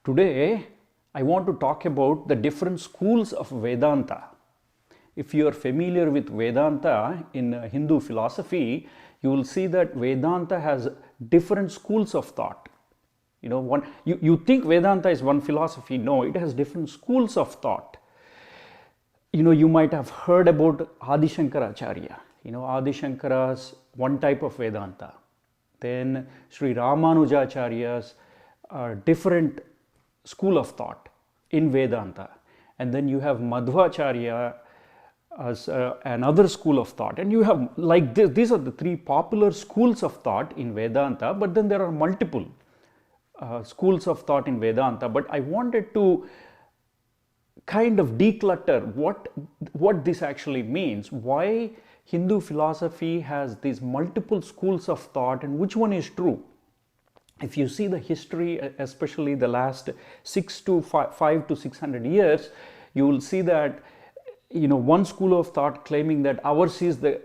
Today, I want to talk about the different schools of Vedanta. If you are familiar with Vedanta in Hindu philosophy, you will see that Vedanta has different schools of thought. You think Vedanta is one philosophy. No, it has different schools of thought. You might have heard about Adi Shankaracharya. Adi Shankara's one type of Vedanta. Then Sri Ramanujacharya's different school of thought in Vedanta. And then you have Madhvacharya as another school of thought. And you have like this, these are the three popular schools of thought in Vedanta, but then there are multiple schools of thought in Vedanta. But I wanted to kind of declutter what this actually means, why Hindu philosophy has these multiple schools of thought and which one is true. If you see the history, especially the last 5 to 600 years, you will see that one school of thought claiming that ours is the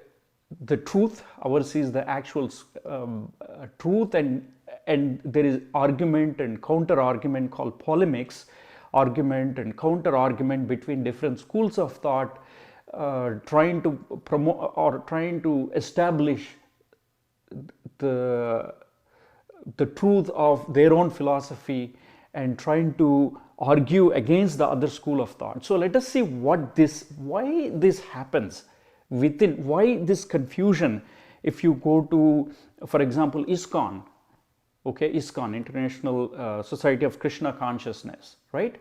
truth, ours is the actual truth, and there is argument and counter argument called polemics, argument and counter argument between different schools of thought, trying to promote or trying to establish the truth of their own philosophy and trying to argue against the other school of thought. So let us see why this happens within, why this confusion. If you go to, for example, ISKCON, ISKCON, International Society of Krishna Consciousness, right?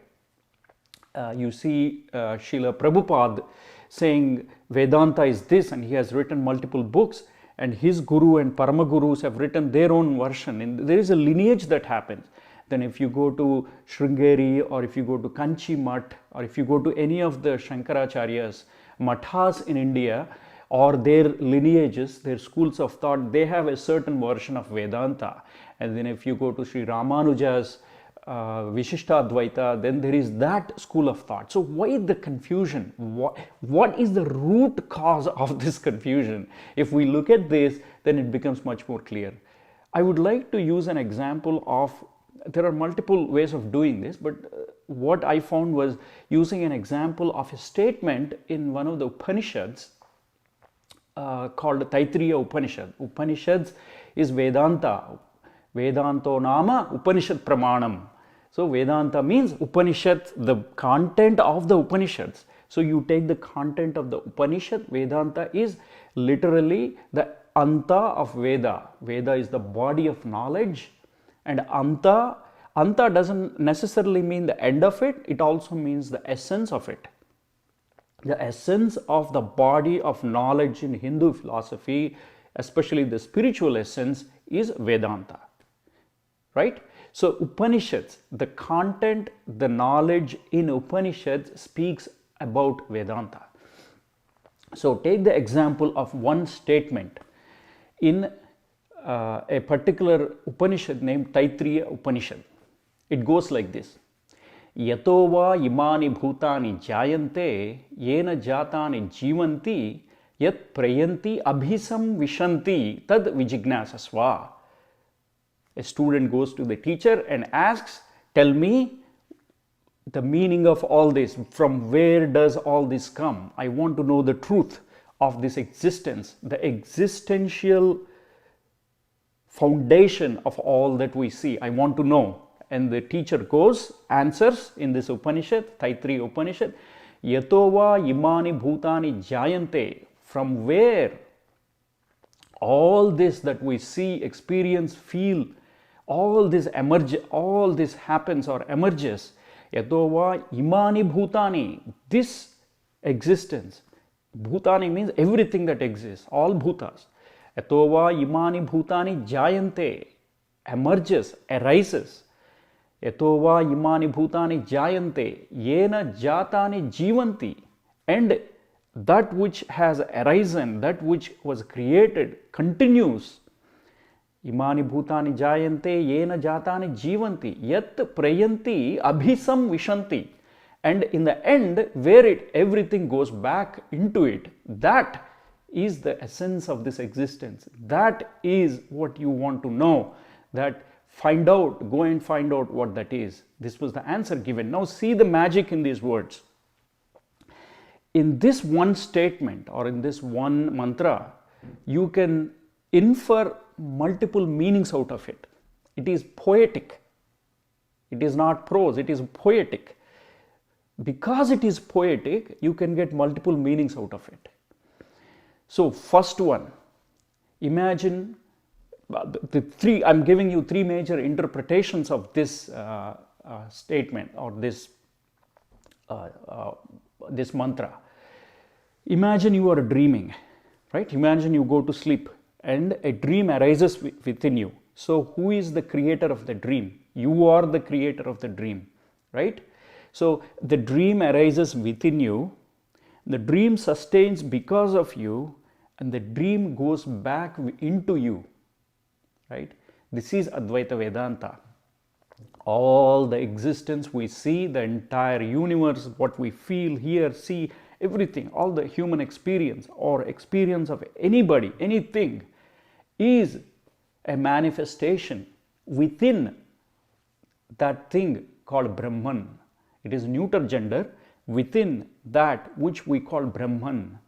You see Srila Prabhupada saying Vedanta is this, and he has written multiple books, and his guru and Paramagurus have written their own version. And there is a lineage that happens. Then if you go to Sringeri, or if you go to Kanchi Mutt, or if you go to any of the Shankaracharya's mathas in India, or their lineages, their schools of thought, they have a certain version of Vedanta. And then if you go to Sri Ramanuja's Vishishtadvaita, then there is that school of thought. So why the confusion? What is the root cause of this confusion? If we look at this, then it becomes much more clear. I would like to use an example of, there are multiple ways of doing this, but what I found was using an example of a statement in one of the Upanishads called Taittiriya Upanishad. Upanishads is Vedanta. Vedanto nama Upanishad Pramanam. So Vedanta means Upanishad, the content of the Upanishads. So you take the content of the Upanishad. Vedanta is literally the Anta of Veda. Veda is the body of knowledge, and Anta doesn't necessarily mean the end of it, it also means the essence of it. The essence of the body of knowledge in Hindu philosophy, especially the spiritual essence, is Vedanta. Right? So Upanishads, the content, the knowledge in Upanishads speaks about Vedanta. So take the example of one statement in a particular Upanishad named Taittiriya Upanishad. It goes like this: Yato va imani bhutani jayante yena jatani jivanti yat prayanti abhisam vishanti tad vijignasasva. A student goes to the teacher and asks, tell me the meaning of all this. From where does all this come? I want to know the truth of this existence, the existential foundation of all that we see. I want to know. And the teacher goes, answers in this Upanishad, Taittiriya Upanishad, Yatova imani bhutani jayante. From where all this that we see, experience, feel, all this happens or emerges. Yatova imani bhutani. This existence. Bhutani means everything that exists, all bhutas. Yatova imani bhutani jayante. Emerges, arises. Yatova imani bhutani jayante. Yena jatani jivanti. And that which has arisen, that which was created, continues. Imani bhutani jayante yena jatani jivanti yat prayanti abhisam vishanti. And in the end, where everything goes back into it, that is the essence of this existence. That is what you want to know, that Go and find out what that is. This was the answer given. Now see the magic in these words. In this one statement or in this one mantra, you can infer multiple meanings out of it. It is poetic. It is not prose, it is poetic. Because it is poetic, you can get multiple meanings out of it. So first one, imagine I'm giving you three major interpretations of this statement or this mantra. Imagine you are dreaming, right? Imagine you go to sleep and a dream arises within you. So who is the creator of the dream? You are the creator of the dream, right? So the dream arises within you, the dream sustains because of you, and the dream goes back into you, right? This is Advaita Vedanta. All the existence we see, the entire universe, what we feel, hear, see, everything, all the human experience or experience of anybody, anything, is a manifestation within that thing called Brahman. It is neuter gender within that which we call Brahman.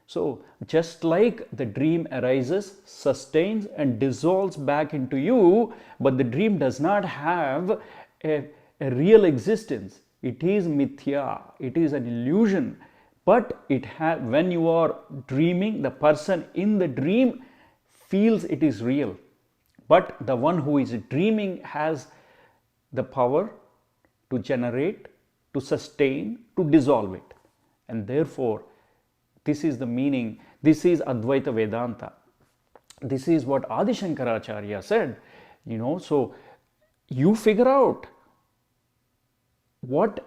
So just like the dream arises, sustains and dissolves back into you, but the dream does not have a real existence. It is mithya, it is an illusion. But when you are dreaming, the person in the dream feels it is real. But the one who is dreaming has the power to generate, to sustain, to dissolve it. And therefore, this is the meaning, this is Advaita Vedanta. This is what Adi Shankaracharya said, so you figure out what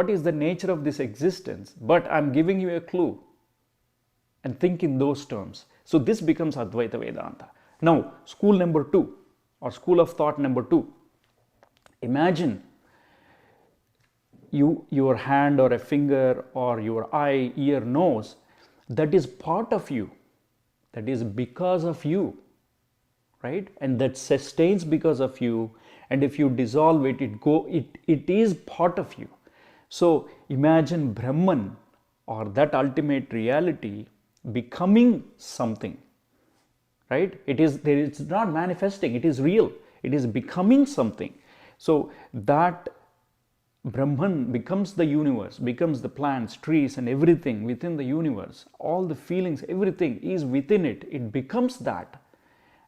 is the nature of this existence, but I'm giving you a clue and think in those terms. So this becomes Advaita Vedanta. Now, school number 2 or school of thought number 2. Imagine your hand or a finger or your eye, ear, nose, that is part of you, that is because of you, right? And that sustains because of you. And if you dissolve it, it is part of you. So imagine Brahman or that ultimate reality becoming something, right? It's not manifesting, it is real. It is becoming something. So that Brahman becomes the universe, becomes the plants, trees and everything within the universe. All the feelings, everything is within it. It becomes that.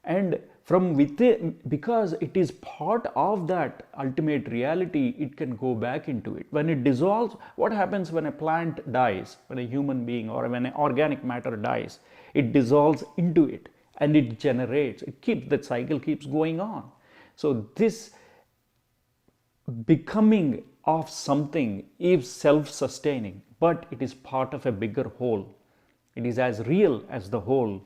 And from within, because it is part of that ultimate reality, it can go back into it. When it dissolves, what happens when a plant dies, when a human being or when organic matter dies? It dissolves into it and it generates, that cycle keeps going on. So this becoming of something is self-sustaining, but it is part of a bigger whole. It is as real as the whole,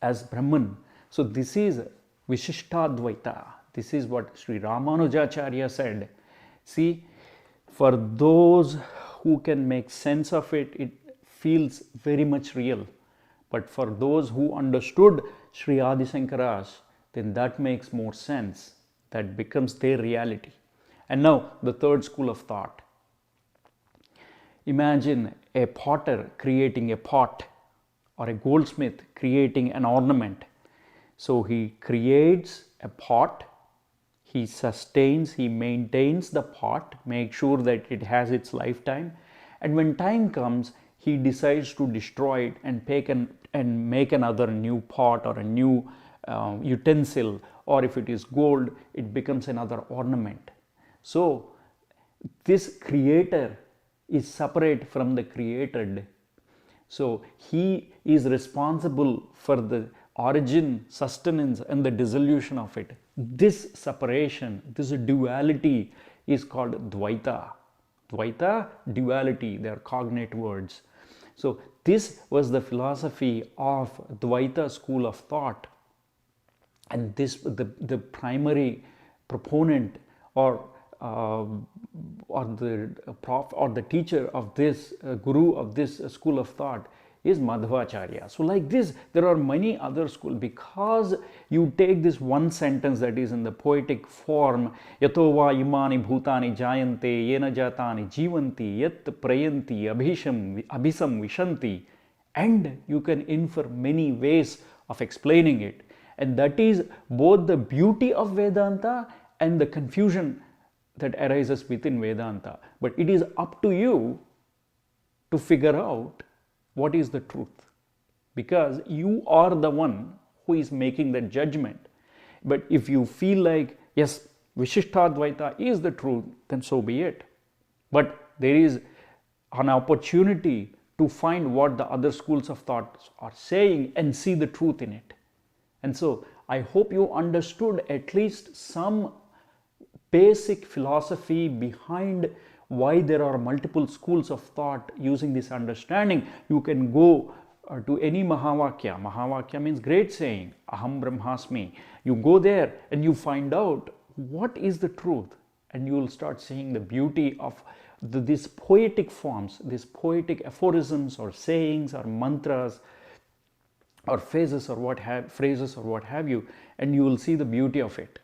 as Brahman. So this is Vishishtadvaita. This is what Sri Ramanujacharya said. See, for those who can make sense of it, it feels very much real. But for those who understood Sri Adi Shankaras, then that makes more sense. That becomes their reality. And now the third school of thought. Imagine a potter creating a pot or a goldsmith creating an ornament. So he creates a pot, he sustains, he maintains the pot, makes sure that it has its lifetime, and when time comes, he decides to destroy it and make another new pot or a new utensil, or if it is gold, it becomes another ornament. So this creator is separate from the created. So he is responsible for the origin, sustenance and the dissolution of it. This separation, this duality is called Dvaita. Dvaita, duality, they are cognate words. So this was the philosophy of Dvaita school of thought. And this, the primary proponent or the teacher of this, guru of this school of thought is Madhvacharya. So like this, there are many other schools. Because you take this one sentence that is in the poetic form, Yato va imani bhutani jayante yena jatani jivanti yat prayanti abhisam vishanti, and you can infer many ways of explaining it. And that is both the beauty of Vedanta and the confusion that arises within Vedanta. But it is up to you to figure out what is the truth, because you are the one who is making that judgment. But if you feel like, yes, Vishishtadvaita is the truth, then so be it. But there is an opportunity to find what the other schools of thought are saying and see the truth in it. And so I hope you understood at least some basic philosophy behind why there are multiple schools of thought using this understanding. You can go to any Mahavakya. Mahavakya means great saying, Aham Brahmasmi. You go there and you find out what is the truth, and you will start seeing the beauty of these poetic forms, these poetic aphorisms or sayings or mantras or phrases or what have you, and you will see the beauty of it.